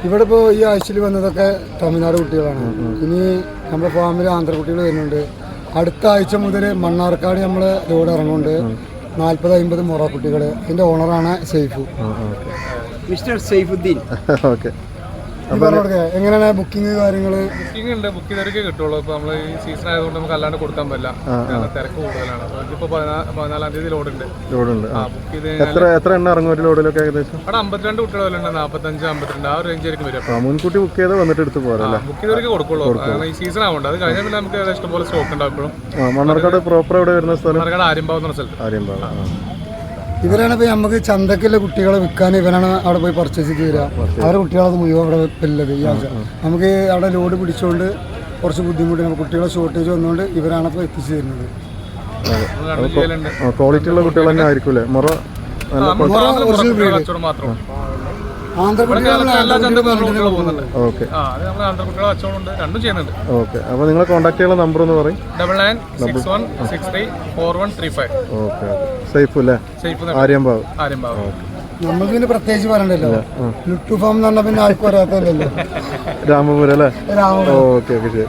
ഇവിടെ ഇപ്പോൾ ഈ ആഴ്ചയിൽ വന്നതൊക്കെ തമിഴ്നാട് കുട്ടികളാണ്. ഇനി നമ്മുടെ ഫാമിൽ ആന്ധ്ര കുട്ടികൾ വരുന്നുണ്ട്. അടുത്ത ആഴ്ച മുതൽ മണ്ണാർക്കാട് നമ്മൾ ലോഡ് ഇറങ്ങുന്നുണ്ട്. 40-50 മൊറ കുട്ടികൾ. അതിൻ്റെ ഓണറാണ് സെയ്ഫു, മിസ്റ്റർ സൈഫുദ്ദീൻ. ഓക്കെ, എങ്ങനെയാണ് ബുക്കിംഗ് കാര്യങ്ങൾ? ബുക്കിംഗ് ഉണ്ട്, ബുക്ക് ചെയ്തൊക്കെ കിട്ടുള്ളൂ. ഇപ്പോൾ നമ്മൾ ഈ സീസൺ ആയതുകൊണ്ട് നമുക്ക് അല്ലാണ്ട് കൊടുക്കാൻ പറ്റില്ല, തിരക്ക് കൂടുതലാണ്. ഇപ്പോൾ 14-ാം തീയതി ലോഡുണ്ട്. ബുക്ക് ചെയ്ത് എത്ര എണ്ണ ഇറങ്ങും ഒരു ലോഡിലൊക്കെ? ഏകദേശം അവിടെ 52 കുട്ടികൾ വല്ലുണ്ട്, 45-52 ആ ഒരു റേഞ്ച് ആയിരിക്കും വരും. മുൻകൂട്ടി ബുക്ക് ചെയ്ത് വന്നിട്ട് എടുത്ത് പോരാ. ബുക്ക് ചെയ്തൊക്കെ കൊടുക്കുള്ളൂ, കാരണം ഈ സീസൺ ആവുന്നുണ്ട്. അത് കഴിഞ്ഞാൽ പിന്നെ നമുക്ക് ഇഷ്ടംപോലെ സ്റ്റോക്ക് ഉണ്ടാവും. എപ്പോഴും മണ്ണാർക്കാട് പ്രോപ്പർ എവിടെ വരുന്ന സ്ഥലം? മണ്ണാർക്കാട് ആര്യമ്പാവ് എന്ന സ്ഥലത്ത്. ആര്യമ്പാവ്. ഇവരാണ് ഇപ്പോൾ നമുക്ക് ചന്തക്കുള്ള കുട്ടികളെ വിൽക്കാൻ ഇവരാണ് അവിടെ പോയി പർച്ചേസ് ചെയ്ത് തരിക. അവരുടെ കുട്ടികളത് മുഴുവൻ അവിടെ ഉള്ളത്. ഈ ആഴ്ച നമുക്ക് അവിടെ ലോഡ് പിടിച്ചുകൊണ്ട് കുറച്ച് ബുദ്ധിമുട്ട്, നമുക്ക് കുട്ടികളെ ഷോർട്ടേജ് വന്നുകൊണ്ട് ഇവരാണ് ഇപ്പോൾ എത്തിച്ചു തരുന്നത്. ക്വാളിറ്റി ഉള്ള കുട്ടികൾ തന്നെ ആയിരിക്കും. മൊറ ഒറിജിനൽ ബ്രീഡ് മാത്രം. ആന്ധ്ര ഓക്കെ. രണ്ടും ചെയ്യുന്നുണ്ട്. ഓക്കെ, അപ്പോൾ നിങ്ങളെ കോൺടാക്ട് ചെയ്യാനുള്ള നമ്പർ ഒന്ന് പറയും. 9961634135. ഓക്കെ, സേഫ് അല്ലേ? ആര്യമ്പാവ്. നമുക്ക് പിന്നെ പ്രത്യേകിച്ച് പറയണ്ടല്ലോ. ലുട്ടു ഫാം എന്ന് പറഞ്ഞാൽ പിന്നെ ആർക്കും അറിയാത്തല്ലോ. രാമപുരം അല്ലേ? രാമപുരം. ഓക്കെ ഓക്കെ, ശരി.